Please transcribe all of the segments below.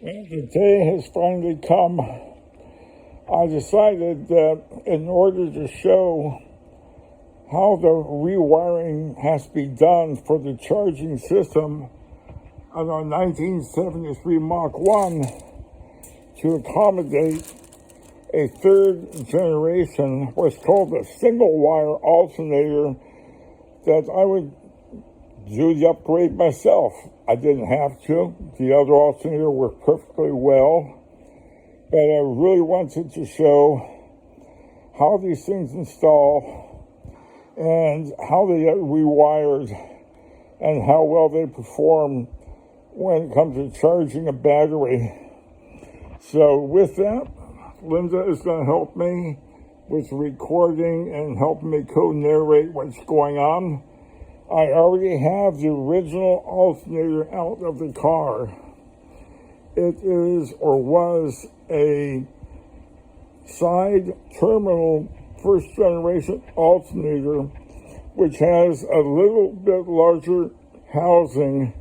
Well, the day has finally come. I decided that in order to show how the rewiring has to be done for the charging system on our 1973 Mach 1 to accommodate a third generation, what's called a single wire alternator, that I would do the upgrade myself. I didn't have to. The other alternator worked perfectly well, but I really wanted to show how these things install and how they get rewired and how well they perform when it comes to charging a battery. So with that, Linda is going to help me with recording and helping me co-narrate what's going on. I already have the original alternator out of the car. It is, or was, a side terminal first generation alternator, which has a little bit larger housing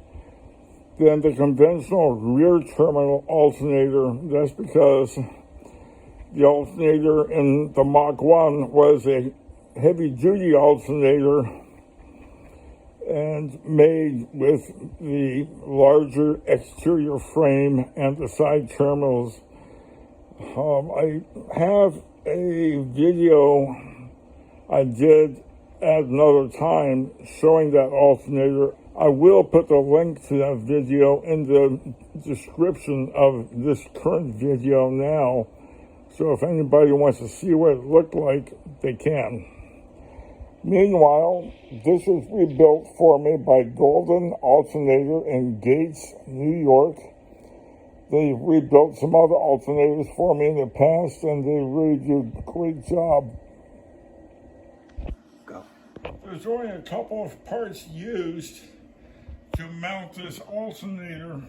than the conventional rear terminal alternator. That's because the alternator in the Mach 1 was a heavy-duty alternator and made with the larger exterior frame and the side terminals. I have a video I did at another time showing that alternator. I will put the link to that video in the description of this current video now. So if anybody wants to see what it looked like, they can. Meanwhile, this was rebuilt for me by Golden Alternator in Gates, New York. They've rebuilt some other alternators for me in the past, and they really do a great job. Go. There's only a couple of parts used to mount this alternator.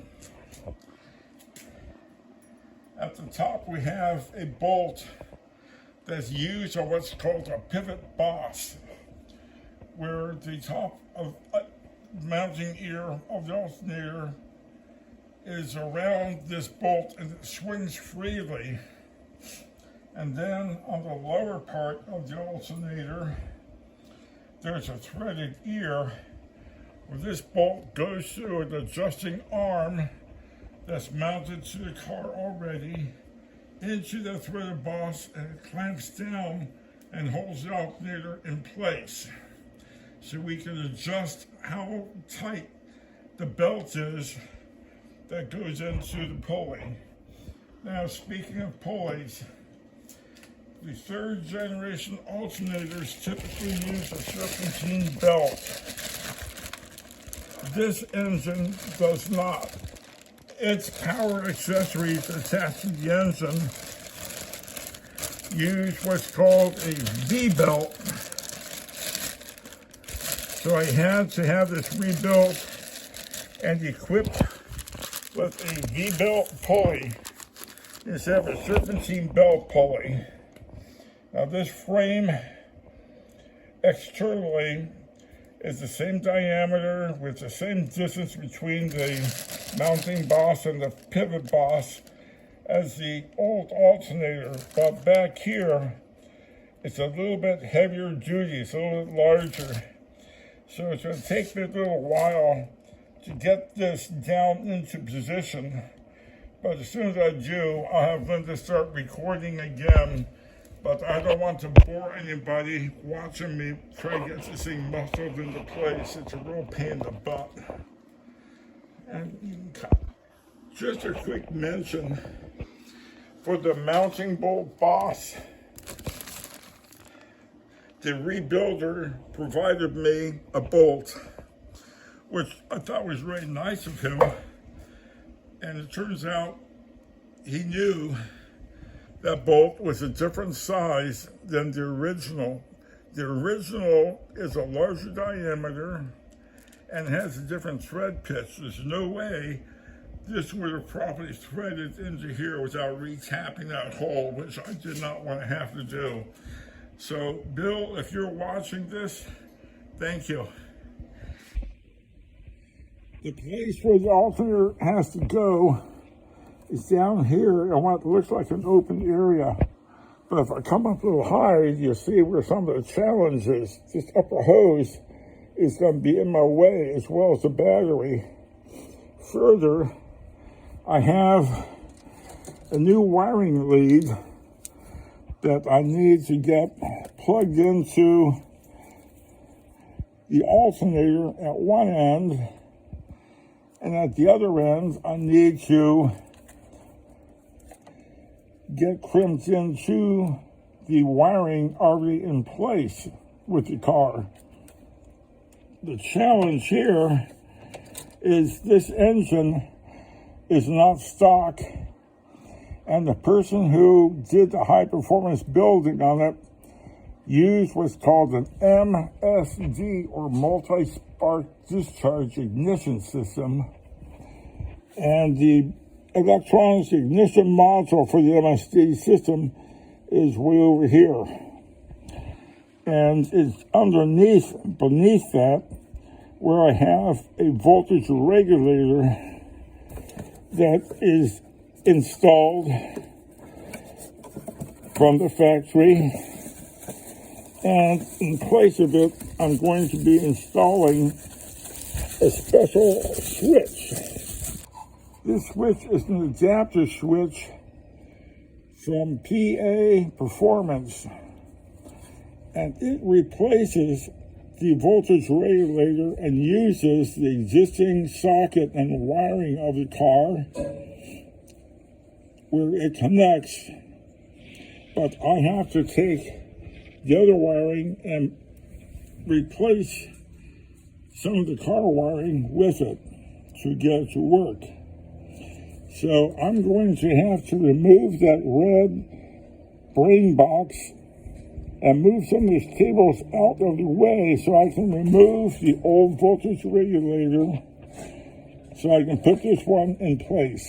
At the top, we have a bolt that's used on what's called a pivot boss, where the top of mounting ear of the alternator is around this bolt and it swings freely. And then on the lower part of the alternator, there's a threaded ear where this bolt goes through an adjusting arm that's mounted to the car already into the threaded boss, and it clamps down and holds the alternator in place. So we can adjust how tight the belt is that goes into the pulley. Now, speaking of pulleys, the third generation alternators typically use a serpentine belt. This engine does not. Its power accessories attached to the engine use what's called a V-belt. So I had to have this rebuilt and equipped with a V-belt pulley instead of a serpentine belt pulley. Now this frame externally is the same diameter with the same distance between the mounting boss and the pivot boss as the old alternator, but back here it's a little bit heavier duty, it's a little bit larger. So it's going to take me a little while to get this down into position, but as soon as I do, I'll have Linda start recording again. But I don't want to bore anybody watching me try to get this thing muscled into place. It's a real pain in the butt. And you can cut. Just a quick mention for the mounting bolt boss. The rebuilder provided me a bolt, which I thought was really nice of him. And it turns out he knew that bolt was a different size than the original. The original is a larger diameter and has a different thread pitch. There's no way this would have properly threaded into here without re-tapping that hole, which I did not want to have to do. So, Bill, if you're watching this, thank you. The place where the alternator has to go is down here in what looks like an open area. But if I come up a little higher, you'll see where some of the challenge is. This upper hose is going to be in my way, as well as the battery. Further, I have a new wiring lead that I need to get plugged into the alternator at one end, and at the other end, I need to get crimped into the wiring already in place with the car. The challenge here is this engine is not stock, and the person who did the high performance building on it used what's called an MSD, or multi-spark discharge ignition system, and the electronics ignition module for the MSD system is way over here, and it's beneath that, where I have a voltage regulator that is installed from the factory, and in place of it, I'm going to be installing a special switch. This switch is an adapter switch from PA Performance, and it replaces the voltage regulator and uses the existing socket and wiring of the car where it connects, but I have to take the other wiring and replace some of the car wiring with it to get it to work. So I'm going to have to remove that red brain box and move some of these cables out of the way so I can remove the old voltage regulator so I can put this one in place.